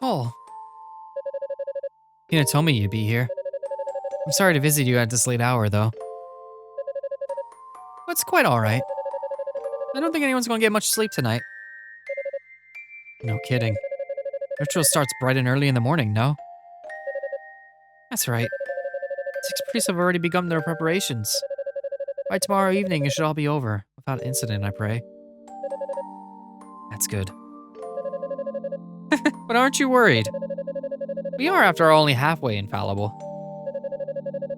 Oh. You didn't tell me you'd be here. I'm sorry to visit you at this late hour, though. But it's quite alright. I don't think anyone's gonna get much sleep tonight. No kidding. Ritual starts bright and early in the morning, no? That's right. 6 priests have already begun their preparations. By tomorrow evening, it should all be over, without incident, I pray. That's good. But aren't you worried? We are, after all, only halfway infallible.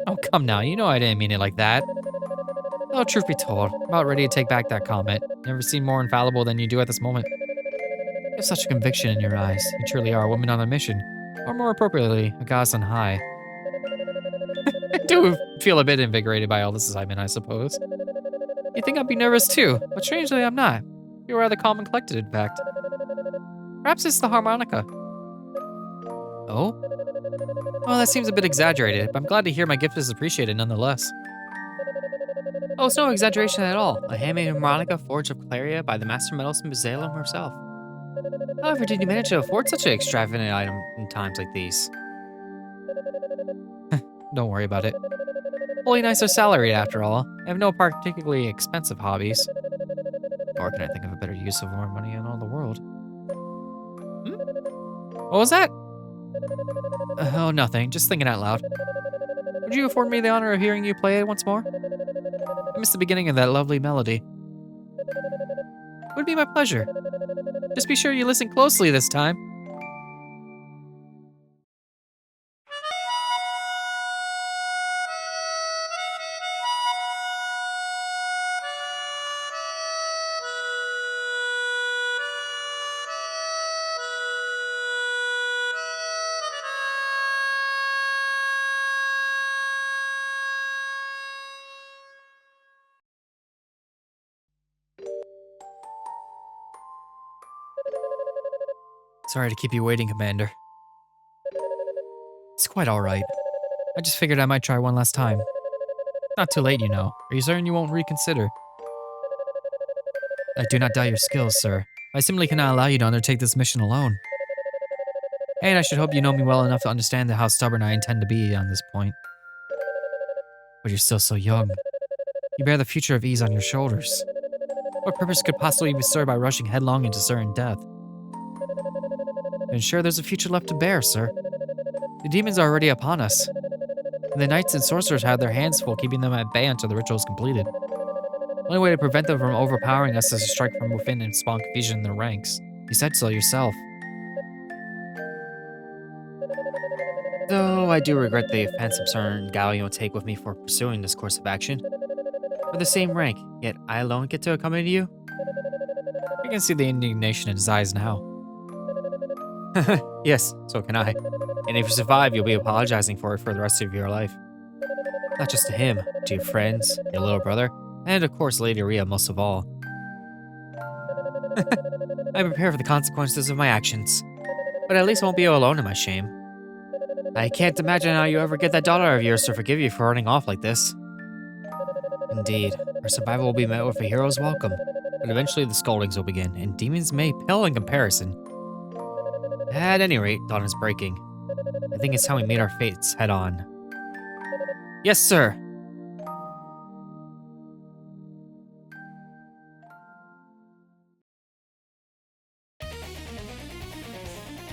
Oh, come now, you know I didn't mean it like that. Oh, truth be told, I'm about ready to take back that comment. Never seen more infallible than you do at this moment. You have such a conviction in your eyes. You truly are a woman on a mission. Or more appropriately, a goddess on high. I do feel a bit invigorated by all this excitement, I suppose. You'd think I'd be nervous too, but strangely I'm not. You're rather calm and collected, in fact. Perhaps it's the harmonica. Oh? Well, that seems a bit exaggerated, but I'm glad to hear my gift is appreciated nonetheless. Oh, it's no exaggeration at all. A handmade harmonica forged of Claria by the master metalsmith Zalem herself. However, did you manage to afford such an extravagant item in times like these? Don't worry about it. Holy Knights are salaried after all. I have no particularly expensive hobbies. Or can I think of a better use of more money in all the world? What was that? Oh, nothing. Just thinking out loud. Would you afford me the honor of hearing you play it once more? I missed the beginning of that lovely melody. It would be my pleasure. Just be sure you listen closely this time. Sorry to keep you waiting, Commander. It's quite alright. I just figured I might try one last time. Not too late, you know. Are you certain you won't reconsider? I do not doubt your skills, sir. I simply cannot allow you to undertake this mission alone. And I should hope you know me well enough to understand how stubborn I intend to be on this point. But you're still so young. You bear the future of ease on your shoulders. What purpose could possibly be served by rushing headlong into certain death? Ensure there's a future left to bear, sir. The demons are already upon us. And the knights and sorcerers have their hands full keeping them at bay until the ritual is completed. The only way to prevent them from overpowering us is to strike from within and spawn confusion in their ranks. You said so yourself. Though I do regret the offense some certain Galleon will take with me for pursuing this course of action. We're the same rank, yet I alone get to accompany you? I can see the indignation in his eyes now. Yes, so can I. And if you survive, you'll be apologizing for it for the rest of your life. Not just to him, to your friends, your little brother, and of course Lady Rhea most of all. I prepare for the consequences of my actions, but at least I won't be alone in my shame. I can't imagine how you ever get that daughter of yours to forgive you for running off like this. Indeed, our survival will be met with a hero's welcome, but eventually the scoldings will begin, and demons may pale in comparison. At any rate, dawn is breaking. I think it's time we meet our fates head on. Yes, sir.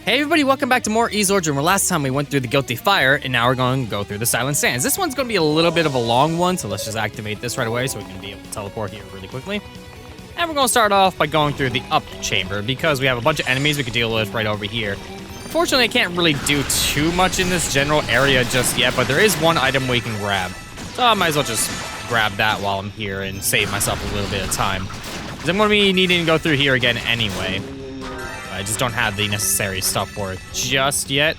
Hey everybody, welcome back to more Azure. Where last time we went through the Guilty Fire, and now we're going to go through the Silent Sands. This one's going to be a little bit of a long one, so let's just activate this right away so we can be able to teleport here really quickly. And we're going to start off by going through the up chamber, because we have a bunch of enemies we could deal with right over here. Unfortunately, I can't really do too much in this general area just yet, but there is one item we can grab. So I might as well just grab that while I'm here and save myself a little bit of time. Because I'm going to be needing to go through here again anyway. I just don't have the necessary stuff for it just yet.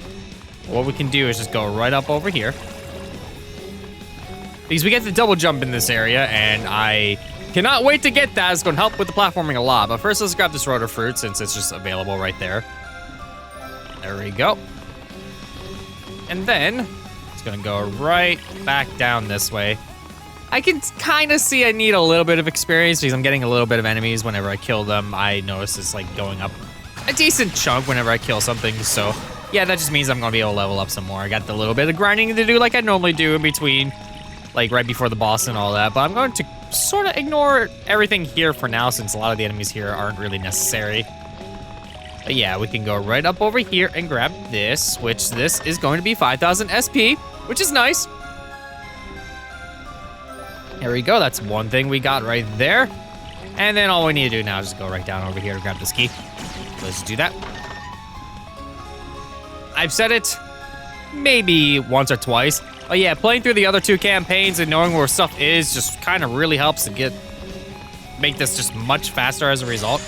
What we can do is just go right up over here. Because we get the double jump in this area, and I cannot wait to get that. It's going to help with the platforming a lot. But first, let's grab this rotor fruit since it's just available right there. There we go. And then it's going to go right back down this way. I can kind of see I need a little bit of experience because I'm getting a little bit of enemies whenever I kill them. I notice it's like going up a decent chunk whenever I kill something, so yeah, that just means I'm gonna be able to level up some more. I got the little bit of grinding to do like I normally do in between, like right before the boss and all that, but I'm going to sort of ignore everything here for now since a lot of the enemies here aren't really necessary. But yeah, we can go right up over here and grab this, which this is going to be 5,000 SP, which is nice. There we go, that's one thing we got right there. And then all we need to do now is just go right down over here to grab this key. Let's do that. I've said it maybe once or twice, but yeah, playing through the other 2 campaigns and knowing where stuff is just kind of really helps to make this just much faster as a result.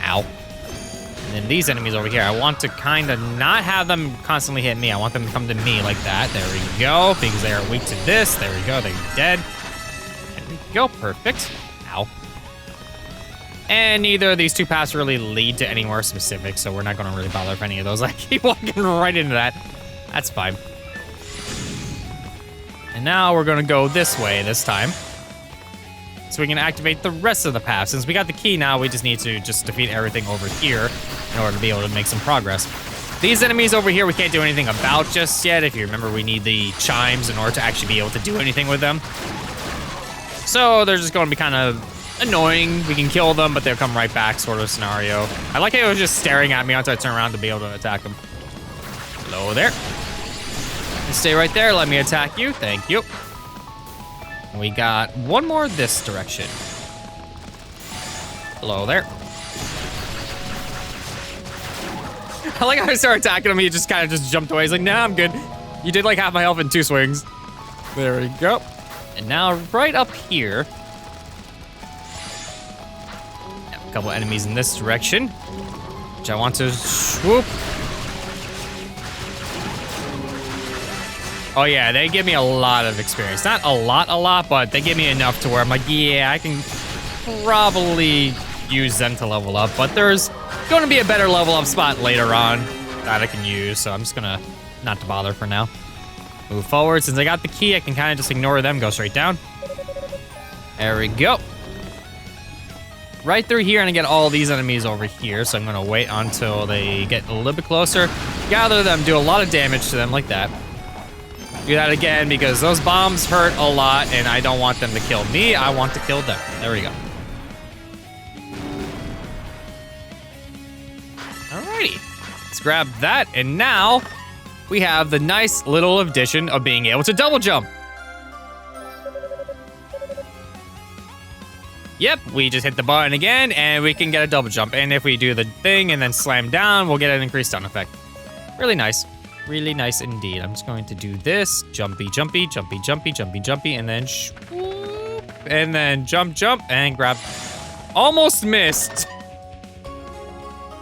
Ow. And then these enemies over here, I want to kind of not have them constantly hit me. I want them to come to me like that. There we go, because they are weak to this. There we go, they're dead. There we go, perfect. Ow. And neither of these 2 paths really lead to anywhere specific, so we're not going to really bother with any of those. I keep walking right into that. That's fine. And now we're going to go this way this time, so we can activate the rest of the path. Since we got the key now, we just need to just defeat everything over here in order to be able to make some progress. These enemies over here we can't do anything about just yet. If you remember, we need the chimes in order to actually be able to do anything with them. So they're just going to be kind of annoying. We can kill them, but they'll come right back sort of scenario. I like how it was just staring at me until I turn around to be able to attack them. Hello there. Stay right there, let me attack you, thank you. And we got one more this direction. Hello there. I like how I started attacking him, he just kind of just jumped away. He's like, nah, I'm good. You did like half my health in 2 swings. There we go. And now right up here, a couple enemies in this direction, which I want to swoop. Oh yeah, they give me a lot of experience. Not a lot, but they give me enough to where I'm like, yeah, I can probably use them to level up. But there's going to be a better level up spot later on that I can use, so I'm just gonna not to bother for now. Move forward. Since I got the key, I can kind of just ignore them, go straight down. There we go. Right through here, and I get all these enemies over here, so I'm gonna wait until they get a little bit closer, gather them, do a lot of damage to them like that. Do that again, because those bombs hurt a lot, and I don't want them to kill me, I want to kill them. There we go. Alrighty, let's grab that, and now we have the nice little addition of being able to double jump. Yep, we just hit the button again, and we can get a double jump. And if we do the thing and then slam down, we'll get an increased stun effect. Really nice. Really nice indeed. I'm just going to do this. Jumpy, jumpy, jumpy, jumpy, jumpy, jumpy, and then swoop, and then jump, jump, and grab. Almost missed.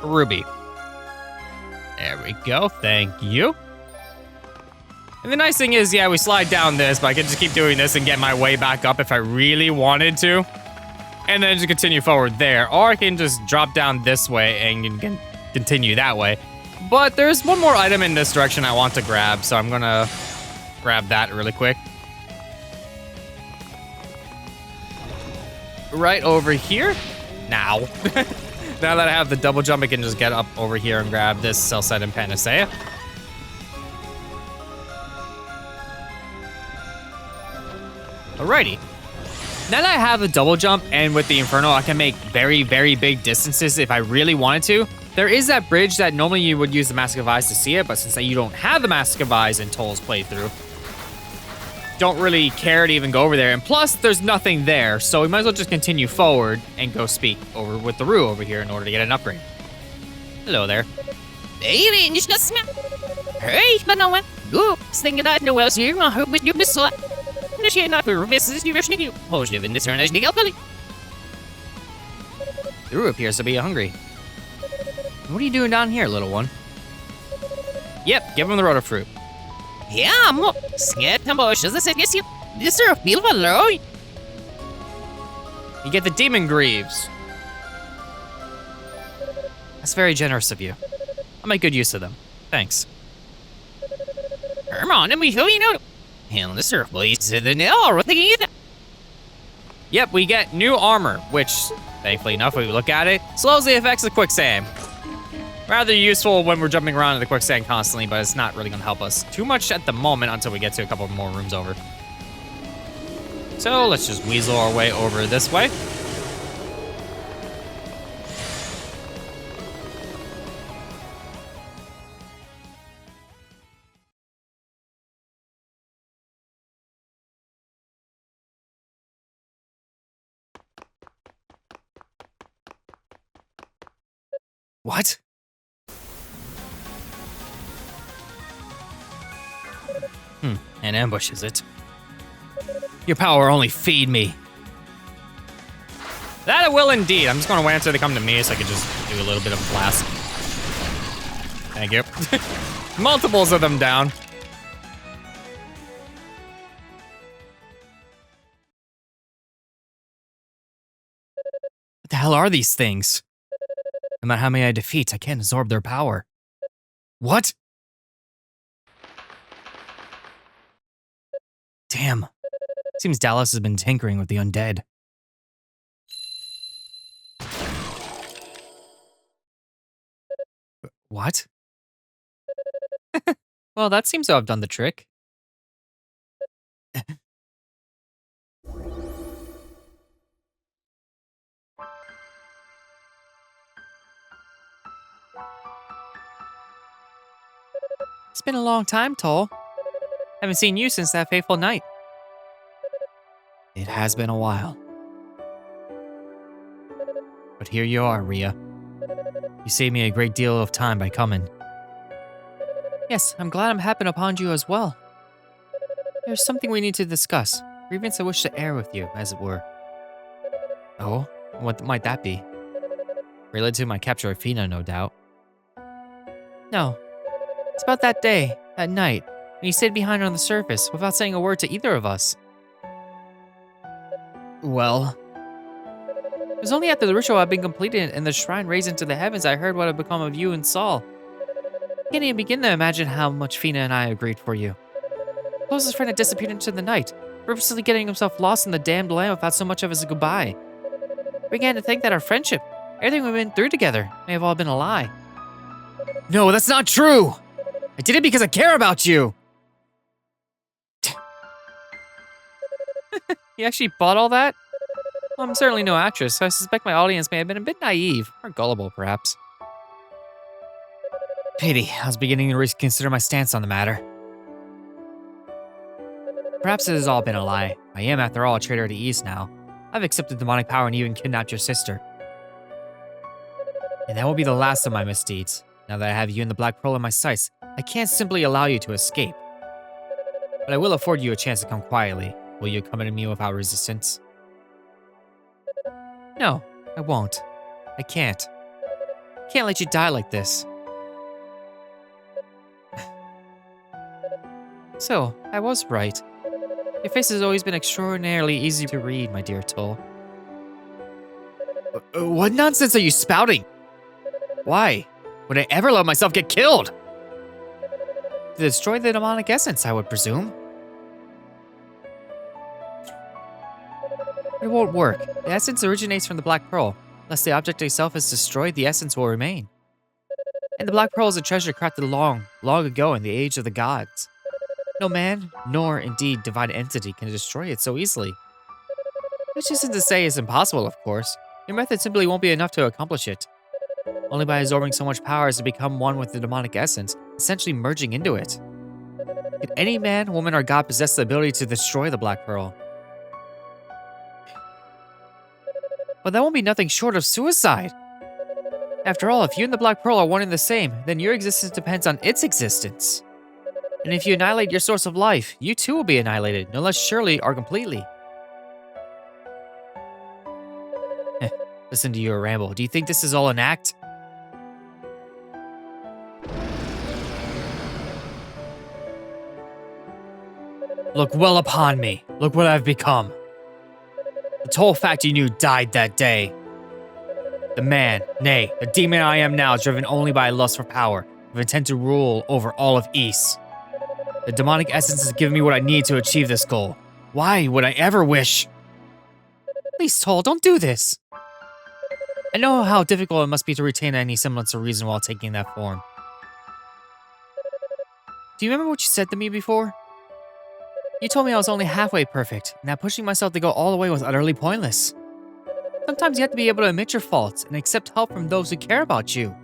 Ruby. There we go. Thank you. And the nice thing is, yeah, we slide down this, but I can just keep doing this and get my way back up if I really wanted to. And then just continue forward there. Or I can just drop down this way and can continue that way. But there's one more item in this direction I want to grab, so I'm gonna grab that really quick. Right over here. Now. Now that I have the double jump, I can just get up over here and grab this Celcet and Panacea. Alrighty. Now that I have the double jump and with the Inferno, I can make very, very big distances if I really wanted to. There is that bridge that normally you would use the Mask of Eyes to see it, but since you don't have the Mask of Eyes in Toll's playthrough, don't really care to even go over there. And plus, there's nothing there, so we might as well just continue forward and go speak over with the Rue over here in order to get an upgrade. Hello there. Hey, panowie, stęgać na łasy, a chyba nie mysła. Się na wyrwysy nie wyszli, może w internet nie galkali. The Rue appears to be hungry. What are you doing down here, little one? Yep, give him the rotor fruit. Ja, mo, sket tam boś, że jest you. This are feel valor. You get the Demon Greaves. That's very generous of you. I'll make good use of them. Thanks. Come on, and we show you know. And the surf boys said the no, Yep, we get new armor, which, thankfully enough, when we look at it, slows the effects of quicksand. Rather useful when we're jumping around in the quicksand constantly, but it's not really going to help us too much at the moment until we get to a couple more rooms over. So let's just weasel our way over this way. What? An ambush, is it? Your power only feed me. That it will indeed. I'm just gonna wait until they come to me so I can just do a little bit of a blast. Thank you. Multiples of them down. What the hell are these things? No matter how many I defeat, I can't absorb their power. What? Damn. Seems Dallas has been tinkering with the undead. What? Well, that seems to have done the trick. It's been a long time, Toll. Haven't seen you since that fateful night. It has been a while. But here you are, Rhea. You saved me a great deal of time by coming. Yes, I'm glad I'm happened upon you as well. There's something we need to discuss. Grievance I wish to air with you, as it were. Oh? What might that be? Related to my capture of Fina, no doubt. No. It's about that day, that night, when you stayed behind on the surface without saying a word to either of us. Well... It was only after the ritual had been completed and the shrine raised into the heavens I heard what had become of you and Saul. I can't even begin to imagine how much Fina and I agreed for you. Closest friend had disappeared into the night, purposely getting himself lost in the damned land without so much of as a goodbye. I began to think that our friendship, everything we've been through together, may have all been a lie. No, that's not true! I did it because I care about you! You actually bought all that? Well, I'm certainly no actress, so I suspect my audience may have been a bit naive, or gullible, perhaps. Pity, I was beginning to reconsider my stance on the matter. Perhaps it has all been a lie. I am, after all, a traitor to the East now. I've accepted demonic power and even kidnapped your sister. And that will be the last of my misdeeds. Now that I have you and the Black Pearl in my sights, I can't simply allow you to escape. But I will afford you a chance to come quietly. Will you accompany me without resistance? No, I won't. I can't. I can't let you die like this. So, I was right. Your face has always been extraordinarily easy to read, my dear Toll. What nonsense are you spouting? Why? Would I ever let myself get killed? To destroy the demonic essence, I would presume. It won't work. The essence originates from the Black Pearl. Unless the object itself is destroyed, the essence will remain. And the Black Pearl is a treasure crafted long ago in the age of the gods. No man, nor indeed divine entity, can destroy it so easily. Which isn't to say it's impossible, of course. Your method simply won't be enough to accomplish it. Only by absorbing so much power as to become one with the demonic essence, essentially merging into it. Could any man, woman, or god possess the ability to destroy the Black Pearl? But that won't be nothing short of suicide. After all, if you and the Black Pearl are one and the same, then your existence depends on its existence. And if you annihilate your source of life, you too will be annihilated, no less surely or completely. Listen to your ramble. Do you think this is all an act? Look well upon me. Look what I've become. The whole fact you knew died that day. The man, nay, the demon I am now is driven only by a lust for power, with intent to rule over all of East. The demonic essence has given me what I need to achieve this goal. Why would I ever wish? Please, Toll, don't do this. I know how difficult it must be to retain any semblance of reason while taking that form. Do you remember what you said to me before? You told me I was only halfway perfect, and that pushing myself to go all the way was utterly pointless. Sometimes you have to be able to admit your faults and accept help from those who care about you.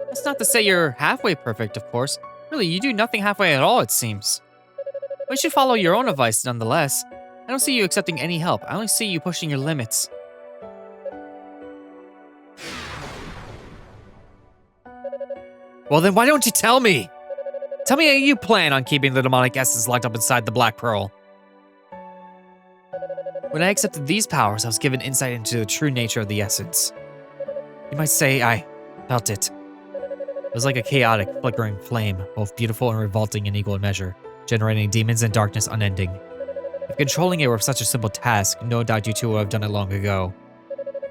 That's not to say you're halfway perfect, of course. Really, you do nothing halfway at all, it seems. But you should follow your own advice nonetheless. I don't see you accepting any help. I only see you pushing your limits. Well then, why don't you tell me? Tell me how you plan on keeping the demonic essence locked up inside the Black Pearl. When I accepted these powers, I was given insight into the true nature of the essence. You might say I felt it. It was like a chaotic, flickering flame, both beautiful and revolting in equal measure, generating demons and darkness unending. If controlling it were such a simple task, no doubt you two would have done it long ago.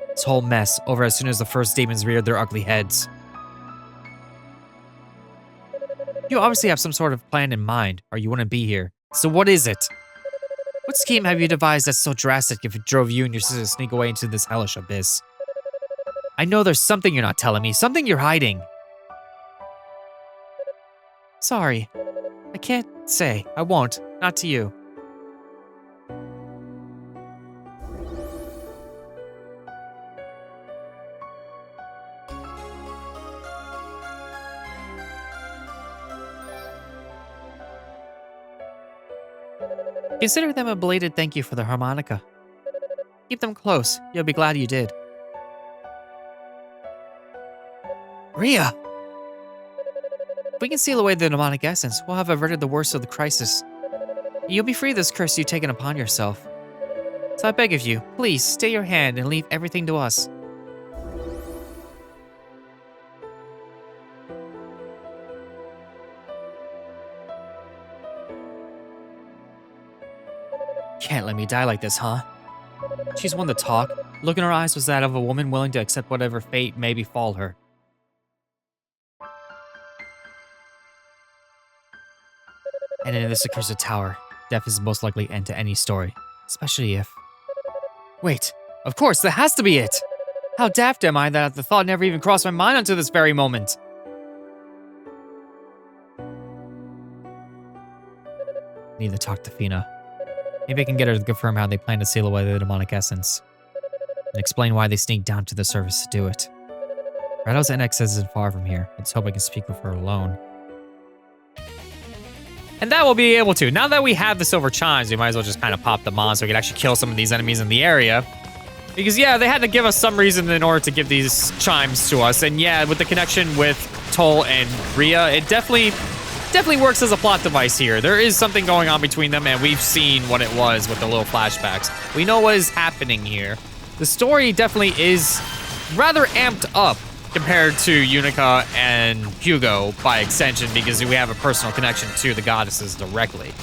This whole mess, over as soon as the first demons reared their ugly heads. You obviously have some sort of plan in mind, or you wouldn't be here. So what is it? What scheme have you devised that's so drastic if it drove you and your sister to sneak away into this hellish abyss? I know there's something you're not telling me, something you're hiding. Sorry, I can't say. I won't. Not to you. Consider them a belated thank you for the harmonica. Keep them close. You'll be glad you did. Rhea! If we can seal away the demonic essence, we'll have averted the worst of the crisis. You'll be free of this curse you've taken upon yourself. So I beg of you, please stay your hand and leave everything to us. Can't let me die like this, huh? She's one to talk. The look in her eyes was that of a woman willing to accept whatever fate may befall her. And in this accursed tower, death is the most likely end to any story, especially if... Wait, of course, that has to be it! How daft am I that the thought never even crossed my mind until this very moment? Need to talk to Fina. Maybe I can get her to confirm how they plan to seal away the demonic essence, and explain why they sneaked down to the surface to do it. Rado's NX isn't far from here. I just hope I can speak with her alone. And that we'll be able to. Now that we have the silver chimes, we might as well just kind of pop them on so we can actually kill some of these enemies in the area. Because yeah, they had to give us some reason in order to give these chimes to us. And yeah, with the connection with Toll and Rhea, it definitely works as a plot device here. There is something going on between them, and we've seen what it was with the little flashbacks. We know what is happening here. The story definitely is rather amped up compared to Unica and Hugo by extension, because we have a personal connection to the goddesses directly.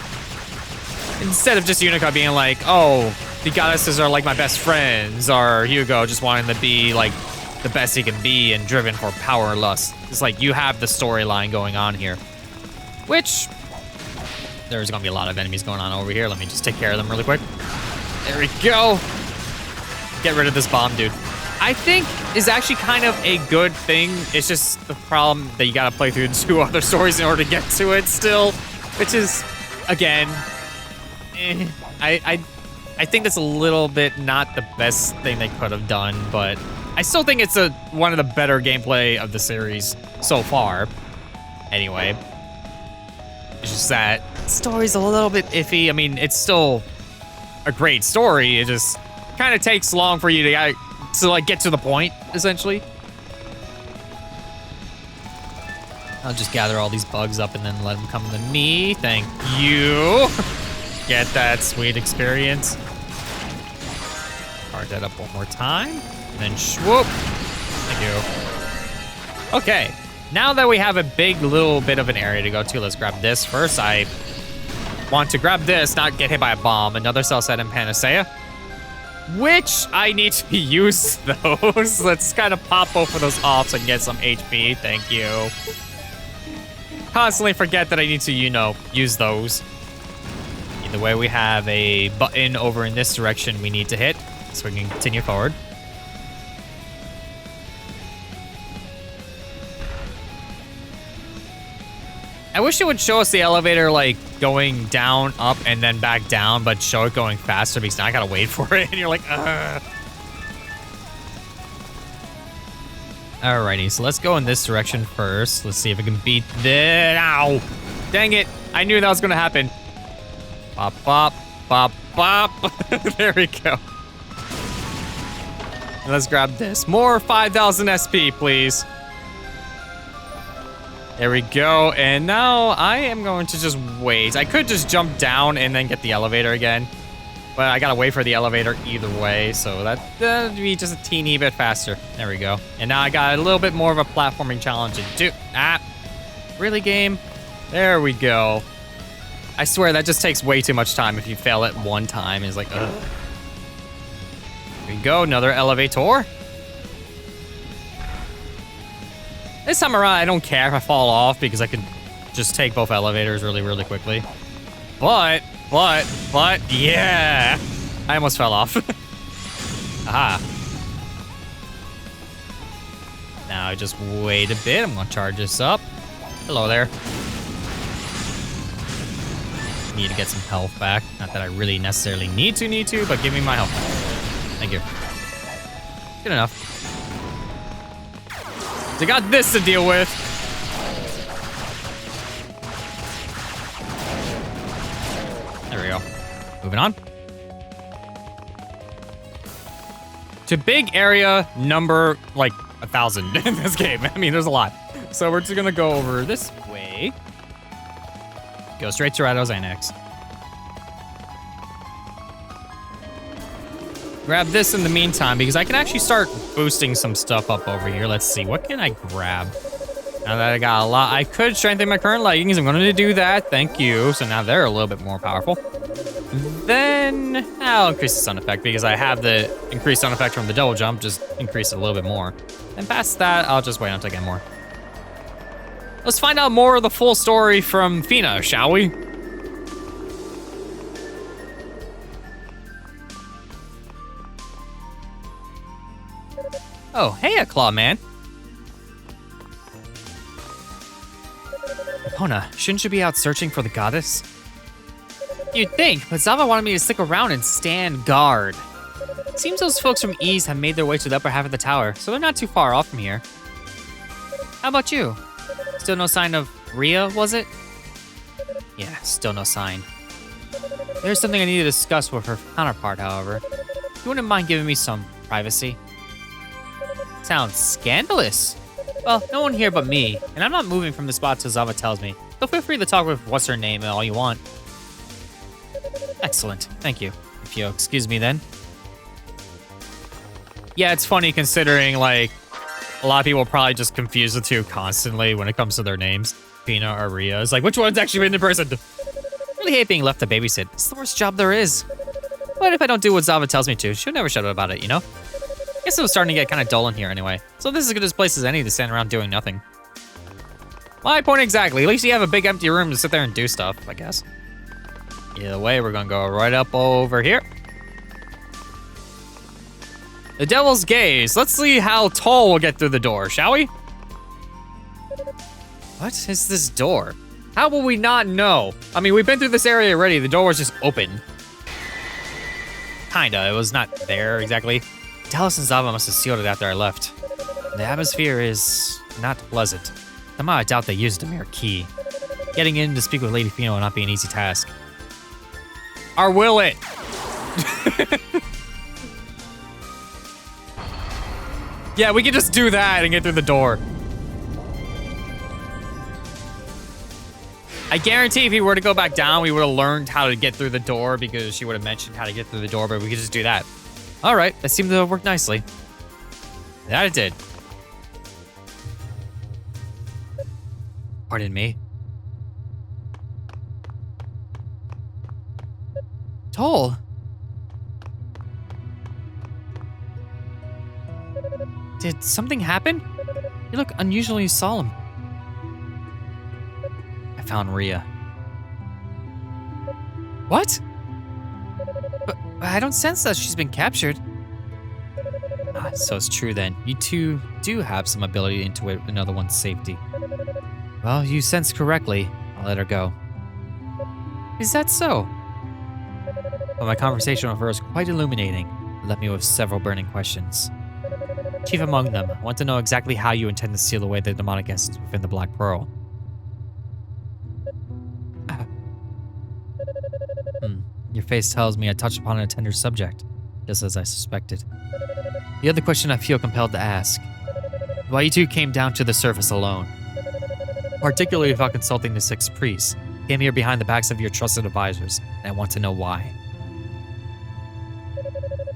Instead of just Unica being like, oh, the goddesses are like my best friends, or Hugo just wanting to be like the best he can be and driven for power and lust. It's like you have the storyline going on here. Which, there's gonna be a lot of enemies going on over here. Let me just take care of them really quick. There we go. Get rid of this bomb, dude. I think is actually kind of a good thing. It's just the problem that you gotta play through 2 other stories in order to get to it still. Which is, again, I think that's a little bit not the best thing they could have done, but I still think it's one of the better gameplay of the series so far. Anyway. It's just that story's a little bit iffy. I mean, it's still a great story. It just kind of takes long for you to like get to the point, essentially. I'll just gather all these bugs up and then let them come to me. Thank you. Get that sweet experience. Card that up one more time. And then swoop. Thank you. Okay. Now that we have a big little bit of an area to go to, let's grab this first. I want to grab this, not get hit by a bomb. Another cell set in Panacea, which I need to use those. Let's kind of pop both of those off so I can get some HP. Thank you. Constantly forget that I need to, use those. Either way, we have a button over in this direction we need to hit so we can continue forward. I wish it would show us the elevator, like, going down, up, and then back down, but show it going faster because now I gotta wait for it, and you're like, ugh. Alrighty, so let's go in this direction first. Let's see if we can beat this. Ow! Dang it! I knew that was gonna happen. Bop, bop, bop, bop. There we go. Let's grab this. More 5,000 SP, please. There we go. And now I am going to just wait. I could just jump down and then get the elevator again. But I gotta wait for the elevator either way, so that'd be just a teeny bit faster. There we go. And now I got a little bit more of a platforming challenge to do. Really, game? There we go. I swear that just takes way too much time if you fail it one time. It's like, ugh. Here we go, another elevator. This time around, I don't care if I fall off because I can just take both elevators really, really quickly. But, yeah. I almost fell off. Aha. Now just wait a bit. I'm gonna charge this up. Hello there. Need to get some health back. Not that I really necessarily need to, but give me my health. Thank you. Good enough. So I got this to deal with. There we go. Moving on. To big area number, like, 1,000 in this game. I mean, there's a lot. So we're just gonna go over this way. Go straight to Rado's Annex. Grab this in the meantime because I can actually start boosting some stuff up over here. Let's see, what can I grab? Now that I got a lot, I could strengthen my current leggings. I'm going to do that, thank you. So now they're a little bit more powerful. Then I'll increase the sound effect because I have the increased sound effect from the double jump, just increase it a little bit more. And past that, I'll just wait until I get more. Let's find out more of the full story from Fina, shall we? Oh, hey, Claw Man. Epona, shouldn't you be out searching for the goddess? You'd think, but Zava wanted me to stick around and stand guard. Seems those folks from Ease have made their way to the upper half of the tower, so they're not too far off from here. How about you? Still no sign of Rhea, was it? Yeah, still no sign. There's something I need to discuss with her counterpart, however. You wouldn't mind giving me some privacy? Sounds scandalous. Well, no one here but me, and I'm not moving from the spot till Zava tells me. So feel free to talk with what's-her-name all you want. Excellent, thank you. If you'll excuse me then. Yeah, it's funny considering, like, a lot of people probably just confuse the two constantly when it comes to their names. Fina or Rhea. It's like, which one's actually been the person? Really hate being left to babysit. It's the worst job there is. But if I don't do what Zava tells me to, she'll never shut up about it, you know? Guess it was starting to get kind of dull in here anyway. So this is as good a place as any to stand around doing nothing. My point exactly. At least you have a big empty room to sit there and do stuff, I guess. Either way, we're gonna go right up over here. The Devil's Gaze. Let's see how tall we'll get through the door, shall we? What is this door? How will we not know? I mean, we've been through this area already. The door was just open. Kinda. It was not there exactly. Dallas and Zava must have sealed it after I left. The atmosphere is not pleasant. Somehow I doubt they used a mere key. Getting in to speak with Lady Fina will not be an easy task. Or will it? Yeah, we can just do that and get through the door. I guarantee if we were to go back down, we would have learned how to get through the door because she would have mentioned how to get through the door, but we could just do that. All right, that seemed to work nicely. That it did. Pardon me. Toll. Did something happen? You look unusually solemn. I found Rhea. What? But I don't sense that she's been captured. Ah, so it's true then. You two do have some ability to intuit another one's safety. Well, you sense correctly. I'll let her go. Is that so? But my conversation with her was quite illuminating. It left me with several burning questions. Chief among them, I want to know exactly how you intend to seal away the demonic essence within the Black Pearl. Your face tells me I touched upon a tender subject, just as I suspected. The other question I feel compelled to ask: why you two came down to the surface alone? Particularly without consulting the 6 priests. Came here behind the backs of your trusted advisors, and I want to know why.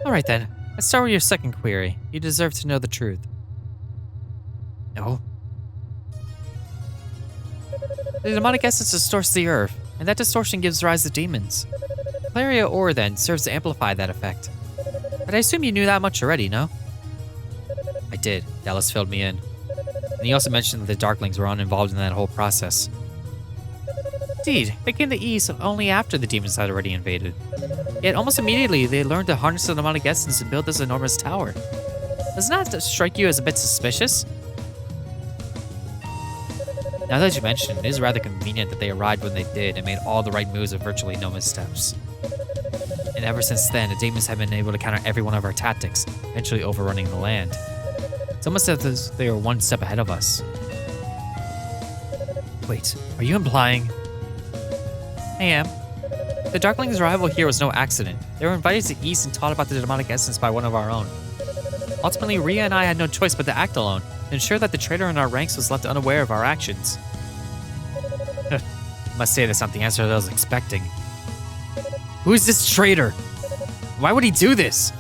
Alright then, let's start with your second query. You deserve to know the truth. No? The demonic essence distorts the earth, and that distortion gives rise to demons. Claria ore, then, serves to amplify that effect. But I assume you knew that much already, no? I did. Dallas filled me in. And he also mentioned that the Darklings were uninvolved in that whole process. Indeed, they came to East only after the demons had already invaded. Yet almost immediately, they learned to harness the demonic essence and build this enormous tower. Doesn't that strike you as a bit suspicious? Now that you mention it is rather convenient that they arrived when they did and made all the right moves with virtually no missteps. And ever since then, the demons have been able to counter every one of our tactics, eventually overrunning the land. It's almost as if they are one step ahead of us. Wait, are you implying? I am. The Darklings' arrival here was no accident. They were invited to East and taught about the demonic essence by one of our own. Ultimately, Rhea and I had no choice but to act alone, to ensure that the traitor in our ranks was left unaware of our actions. Must say that's not the answer that I was expecting. Who is this traitor? Why would he do this?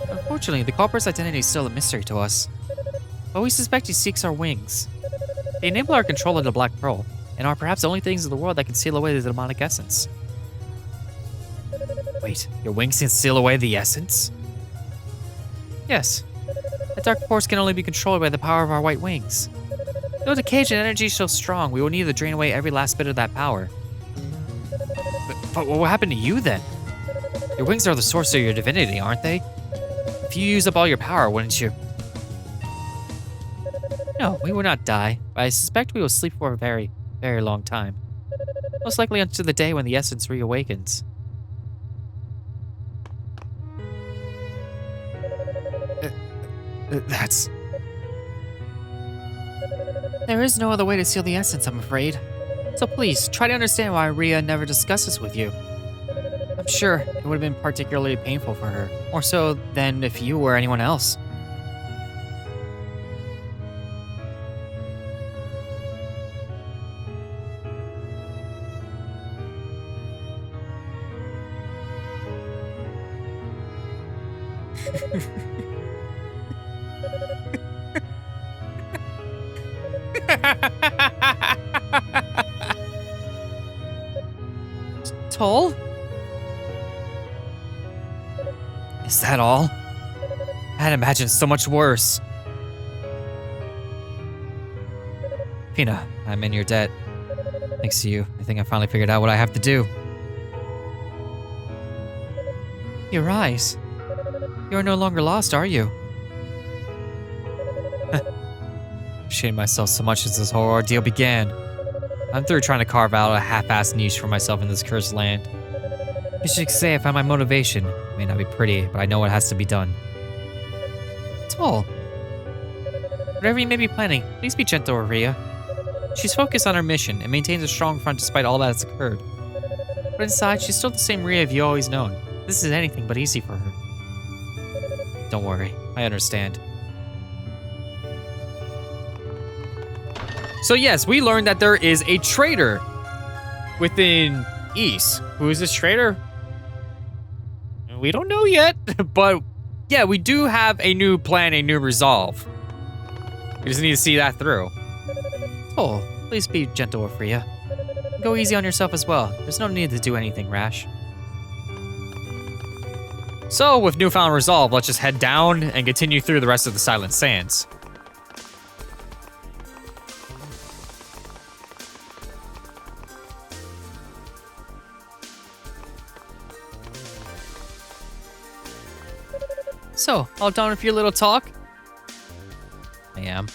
Unfortunately, the culprit's identity is still a mystery to us. But we suspect he seeks our wings. They enable our control of the Black Pearl, and are perhaps the only things in the world that can seal away the demonic essence. Wait, your wings can seal away the essence? Yes. The dark force can only be controlled by the power of our white wings. Though the cage and energy is so strong, we will need to drain away every last bit of that power. But what will happen to you then? Your wings are the source of your divinity, aren't they? If you use up all your power, wouldn't you? No, we will not die, but I suspect we will sleep for a very, very long time. Most likely until the day when the essence reawakens. That's... There is no other way to seal the essence, I'm afraid. So please, try to understand why Rhea never discussed this with you. I'm sure it would have been particularly painful for her, more so than if you or anyone else. Toll? Is that all? I had imagined so much worse. Pina, I'm in your debt. Thanks to you, I think I finally figured out what I have to do. Your eyes. You're no longer lost, are you? Shamed myself so much as this whole ordeal began. I'm through trying to carve out a half-assed niche for myself in this cursed land. I should say I found my motivation. It may not be pretty, but I know what has to be done. Toll. Whatever you may be planning, please be gentle with Rhea. She's focused on her mission and maintains a strong front despite all that has occurred. But inside, she's still the same Rhea you've always known. This is anything but easy for her. Don't worry, I understand. So yes, we learned that there is a traitor within East. Who is this traitor? We don't know yet, but yeah, we do have a new plan, a new resolve. We just need to see that through. Oh, please be gentle with Rhea. Go easy on yourself as well. There's no need to do anything rash. So, with newfound resolve, let's just head down and continue through the rest of the Silent Sands. So, all done with your little talk? I am.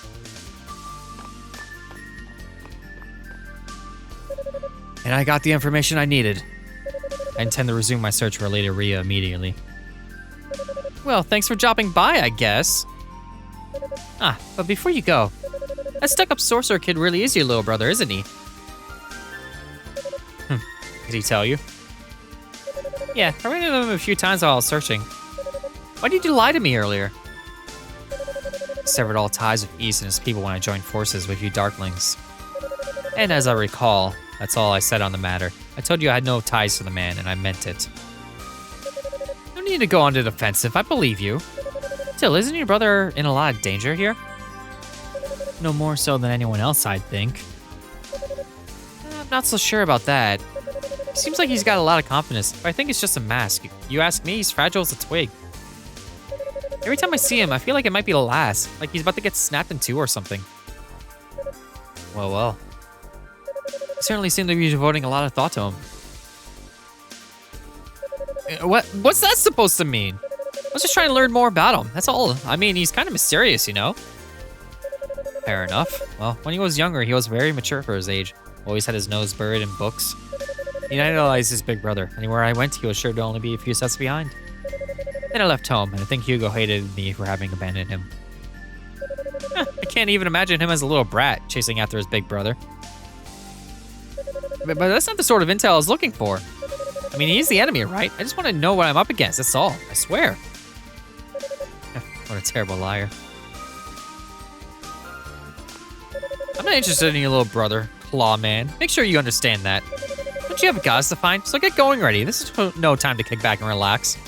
And I got the information I needed. I intend to resume my search for Lady Rhea immediately. Well, thanks for dropping by, I guess. But before you go, that stuck-up sorcerer kid really is your little brother, isn't he? Did he tell you? Yeah, I ran into him a few times while I was searching. Why did you lie to me earlier? I severed all ties with East and his people when I joined forces with you Darklings. And as I recall, that's all I said on the matter. I told you I had no ties to the man, and I meant it. No need to go on the defensive, I believe you. Still, isn't your brother in a lot of danger here? No more so than anyone else, I'd think. I'm not so sure about that. Seems like he's got a lot of confidence, but I think it's just a mask. You ask me, he's fragile as a twig. Every time I see him, I feel like it might be the last, like he's about to get snapped in two or something. Well. You certainly seem to be devoting a lot of thought to him. What's that supposed to mean? I was just trying to learn more about him, that's all. I mean, he's kind of mysterious, you know? Fair enough. Well, when he was younger, he was very mature for his age. Always had his nose buried in books. He idolized his big brother. Anywhere I went, he was sure to only be a few steps behind. Then I left home, and I think Hugo hated me for having abandoned him. I can't even imagine him as a little brat chasing after his big brother. But that's not the sort of intel I was looking for. I mean, he's the enemy, right? I just want to know what I'm up against, that's all. I swear. What a terrible liar. I'm not interested in your little brother, Clawman. Make sure you understand that. Don't you have a cause to find? So get going already. This is no time to kick back and relax.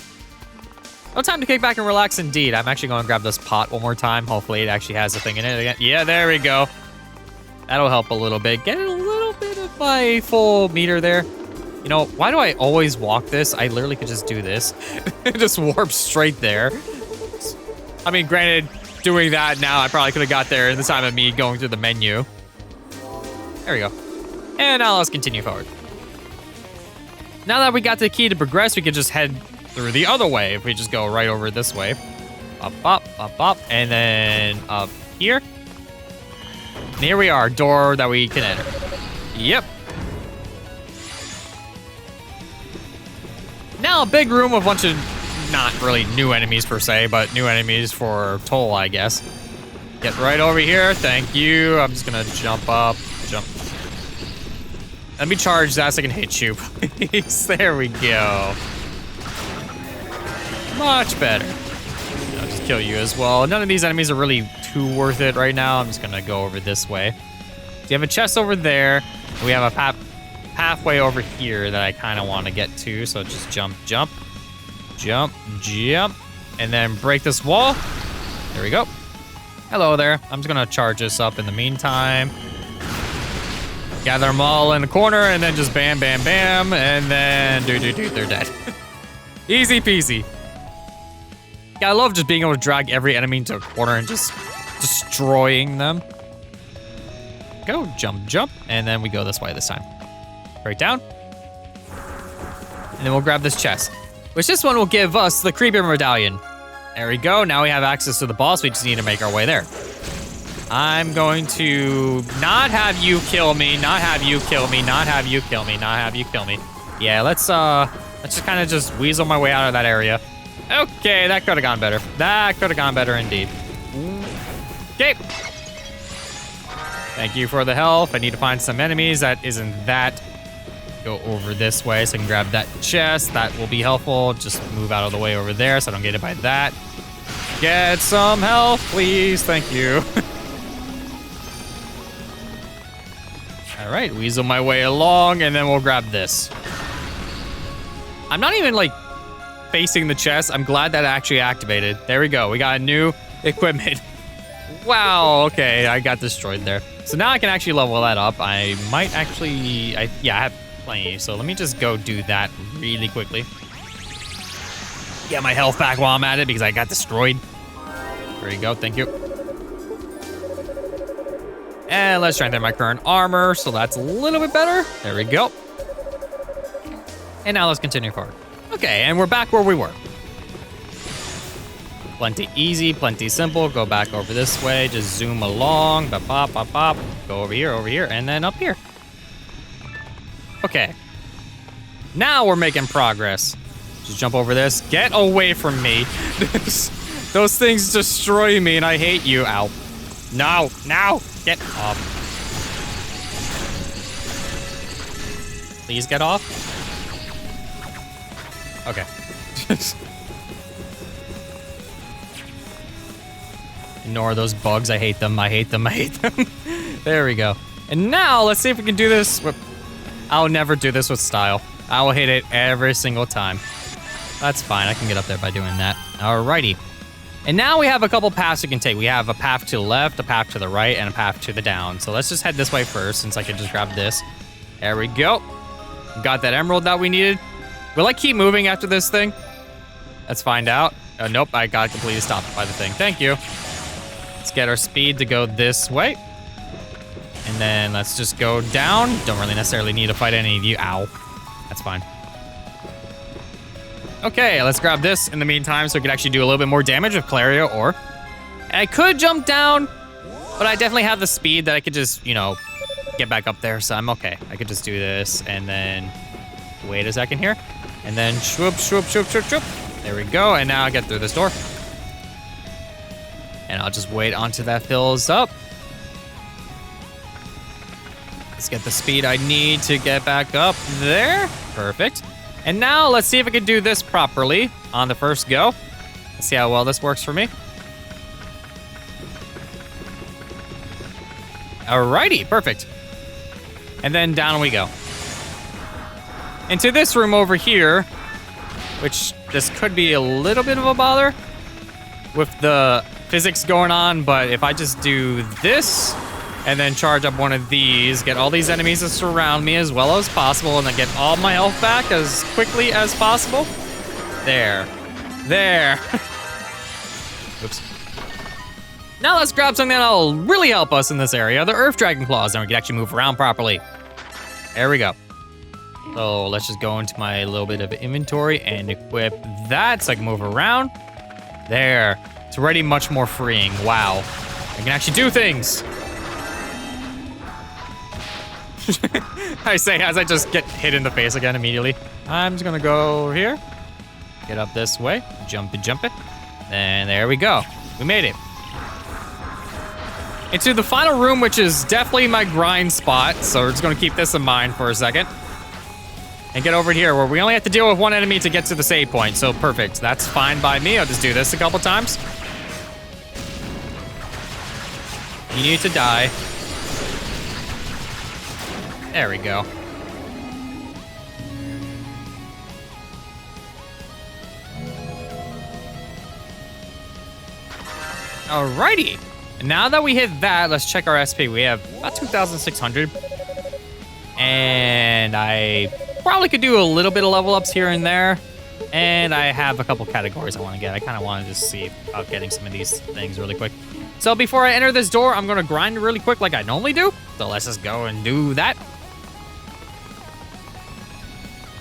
No time to kick back and relax indeed. I'm actually going to grab this pot one more time. Hopefully it actually has a thing in it again. Yeah, there we go. That'll help a little bit. Get a little bit of my full meter there. You know, why do I always walk this? I literally could just do this. Just warp straight there. I mean, granted, doing that now, I probably could have got there in the time of me going through the menu. There we go. And now let's continue forward. Now that we got the key to progress, we can just head through the other way. If we just go right over this way. Up, and then up here. And here we are, door that we can enter. Yep. Now a big room with a bunch of not really new enemies per se, but new enemies for Toll, I guess. Get right over here, thank you. I'm just gonna jump up, jump. Let me charge that so I can hit you, please. There we go. Much better. I'll just kill you as well. None of these enemies are really too worth it right now. I'm just gonna go over this way. So you have a chest over there. And we have a pathway over here that I kind of want to get to. So just jump, and then break this wall. There we go. Hello there. I'm just gonna charge this up in the meantime. Gather them all in the corner, and then just bam, bam, bam, and then they're dead. Easy peasy. Yeah, I love just being able to drag every enemy into a corner and just destroying them. Go, jump, and then we go this way this time. Right down. And then we'll grab this chest, which this one will give us the Creeper Medallion. There we go. Now we have access to the boss. We just need to make our way there. I'm going to not have you kill me, not have you kill me, not have you kill me, not have you kill me. Yeah, let's just kind of just weasel my way out of that area. Okay, that could have gone better. That could have gone better indeed. Okay. Thank you for the help. I need to find some enemies. That isn't that. Go over this way so I can grab that chest. That will be helpful. Just move out of the way over there so I don't get hit by that. Get some help, please. Thank you. All right, weasel my way along, and then we'll grab this. I'm not even, like, facing the chest. I'm glad that actually activated. There we go. We got a new equipment. Wow, okay, I got destroyed there. So now I can actually level that up. I might actually, I have plenty. So let me just go do that really quickly. Get my health back while I'm at it because I got destroyed. There you go, thank you. And let's strengthen my current armor, so that's a little bit better. There we go. And now let's continue forward. Okay, and we're back where we were. Plenty easy, plenty simple. Go back over this way, just zoom along. Bop, bop, bop, bop. Go over here, and then up here. Okay. Now we're making progress. Just jump over this. Get away from me. Those things destroy me and I hate you. Ow. No, no, get off. Please get off. Okay. Ignore those bugs. I hate them. I hate them. I hate them. There we go. And now let's see if we can do this. I'll never do this with style. I will hit it every single time. That's fine. I can get up there by doing that. Alrighty. And now we have a couple paths we can take. We have a path to the left, a path to the right, and a path to the down. So let's just head this way first, since I can just grab this. There we go. Got that emerald that we needed. Will I keep moving after this thing? Let's find out. Oh, nope, I got completely stopped by the thing. Thank you. Let's get our speed to go this way. And then let's just go down. Don't really necessarily need to fight any of you. Ow. That's fine. Okay, let's grab this in the meantime so we can actually do a little bit more damage with Clario ore. And I could jump down, but I definitely have the speed that I could just, you know, get back up there, so I'm okay. I could just do this and then wait a second here. And then swoop, swoop, swoop, swoop, swoop. There we go, and now I get through this door. And I'll just wait until that fills up. Let's get the speed I need to get back up there. Perfect. And now let's see if I can do this properly on the first go. Let's see how well this works for me. Alrighty, perfect. And then down we go. Into this room over here, which this could be a little bit of a bother with the physics going on, but if I just do this and then charge up one of these, get all these enemies to surround me as well as possible, and then get all my health back as quickly as possible. There. There. Oops. Now let's grab something that'll really help us in this area, the Earth Dragon Claws, and we can actually move around properly. There we go. So let's just go into my little bit of inventory and equip that so I can move around. There. It's already much more freeing. Wow. I can actually do things. I say as I just get hit in the face again immediately. I'm just gonna go over here. Get up this way. Jump it, jump it. And there we go. We made it. Into the final room, which is definitely my grind spot. So we're just gonna keep this in mind for a second. And get over here where we only have to deal with one enemy to get to the save point. So perfect. That's fine by me. I'll just do this a couple times. You need to die. There we go. Alrighty. And now that we hit that, let's check our SP. We have about 2,600. And I probably could do a little bit of level ups here and there. And I have a couple categories I want to get. I kind of want to just see about getting some of these things really quick. So before I enter this door, I'm going to grind really quick like I normally do. So let's just go and do that.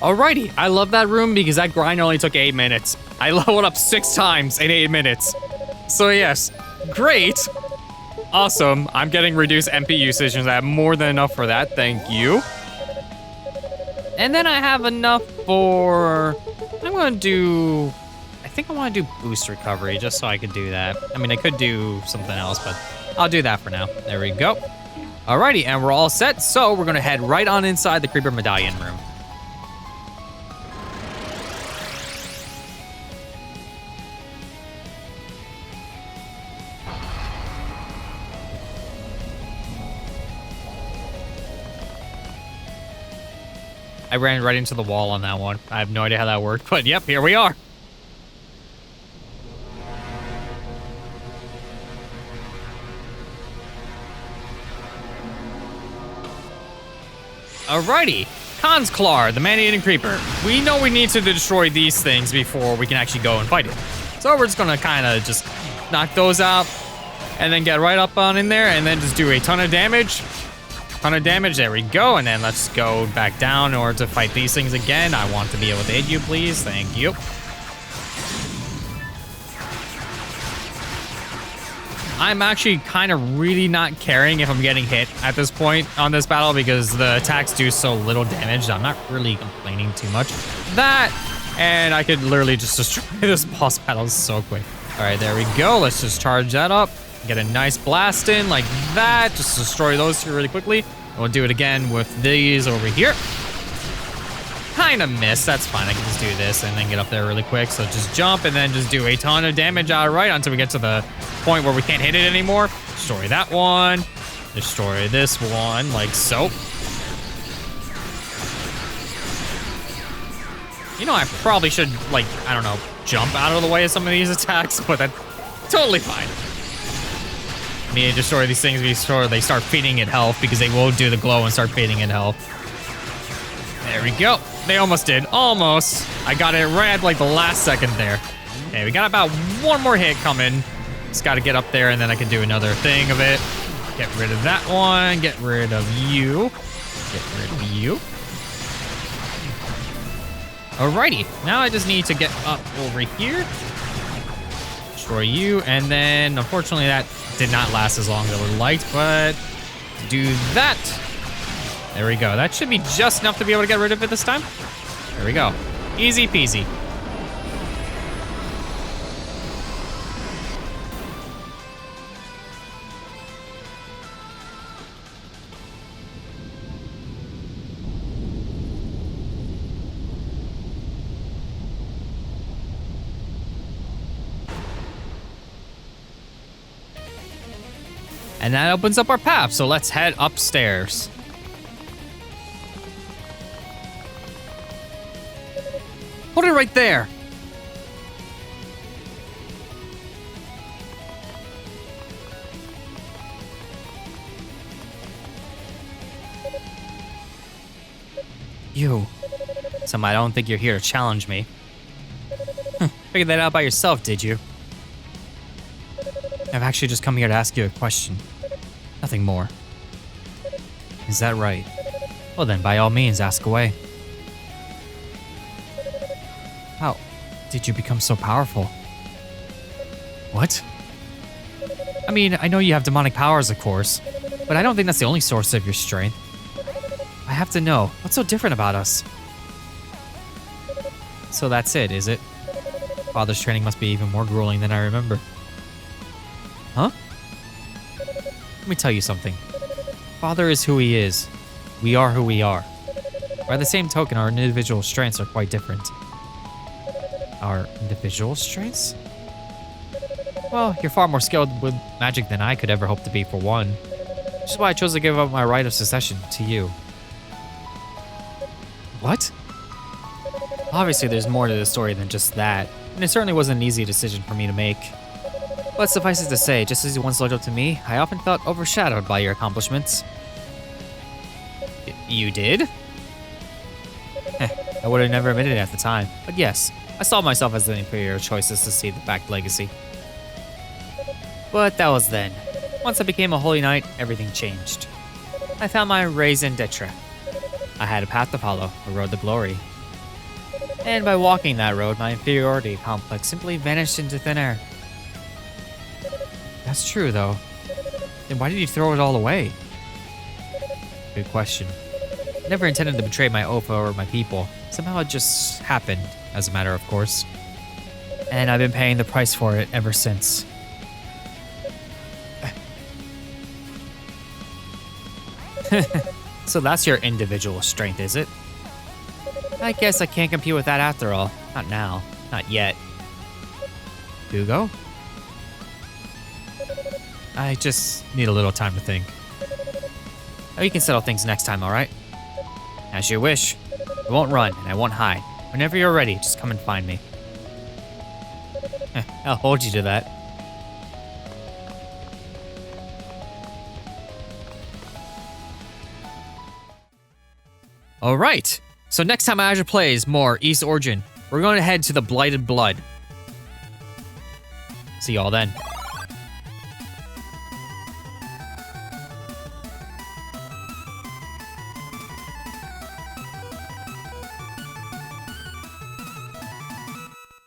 Alrighty, I love that room because that grind only took 8 minutes. I leveled up 6 times in 8 minutes. So yes, great. Awesome, I'm getting reduced MP usage and I have more than enough for that, thank you. And then I have enough for, I think I want to do boost recovery just so I could do that. I mean, I could do something else, but I'll do that for now. There we go. Alrighty, and we're all set, so we're gonna head right on inside the Creeper Medallion room. I ran right into the wall on that one. I have no idea how that worked, but yep, here we are. Alrighty, Khan's Claw, the man-eating creeper. We know we need to destroy these things before we can actually go and fight it. So we're just gonna kind of just knock those out and then get right up on in there and then just do a ton of damage. There we go, and then let's go back down in order to fight these things again. I want to be able to aid you, please. Thank you. I'm actually kind of really not caring if I'm getting hit at this point on this battle because the attacks do so little damage. I'm not really complaining too much. That, and I could literally just destroy this boss battle so quick. All right, there we go. Let's just charge that up. Get a nice blast in like that. Just destroy those two really quickly. We'll do it again with these over here. Kind of missed. That's fine. I can just do this and then get up there really quick. So just jump and then just do a ton of damage outright until we get to the point where we can't hit it anymore. Destroy that one. Destroy this one like so. You know, I probably should, like, I don't know, jump out of the way of some of these attacks, but that's totally fine. I need to destroy these things before they start feeding it health because they will do the glow and start feeding it health. There we go. They almost did. Almost. I got it right at like the last second there. Okay, we got about one more hit coming. Just got to get up there and then I can do another thing of it. Get rid of that one. Get rid of you. Get rid of you. Alrighty. Now I just need to get up over here. Destroy you. And then, unfortunately, that did not last as long as I would have liked, but do that. There we go. That should be just enough to be able to get rid of it this time. There we go. Easy peasy. And that opens up our path, so let's head upstairs. Hold it right there. You. I don't think you're here to challenge me. Figured that out by yourself, did you? I've actually just come here to ask you a question. Nothing more. Is that right? Well then, by all means, ask away. How did you become so powerful? What? I mean, I know you have demonic powers, of course, but I don't think that's the only source of your strength. I have to know, what's so different about us? So that's it, is it? Father's training must be even more grueling than I remember. Huh? Let me tell you something. Father is who he is. We are who we are. By the same token, our individual strengths are quite different. Our individual strengths? Well, you're far more skilled with magic than I could ever hope to be, for one. Which is why I chose to give up my right of succession to you. What? Obviously, there's more to the story than just that, and it certainly wasn't an easy decision for me to make. But suffice it to say, just as you once looked up to me, I often felt overshadowed by your accomplishments. You did? I would have never admitted it at the time, but yes, I saw myself as the inferior choices to see the back legacy. But that was then. Once I became a holy knight, everything changed. I found my raison d'etre. I had a path to follow, a road to glory. And by walking that road, my inferiority complex simply vanished into thin air. That's true, though. Then why did you throw it all away? Good question. I never intended to betray my oath or my people. Somehow it just happened, as a matter of course. And I've been paying the price for it ever since. So that's your individual strength, is it? I guess I can't compete with that after all. Not now. Not yet. Hugo? I just need a little time to think. We can settle things next time, alright? As you wish. I won't run, and I won't hide. Whenever you're ready, just come and find me. I'll hold you to that. Alright, so next time Azure plays more East Origin, we're going to head to the Blighted Blood. See y'all then.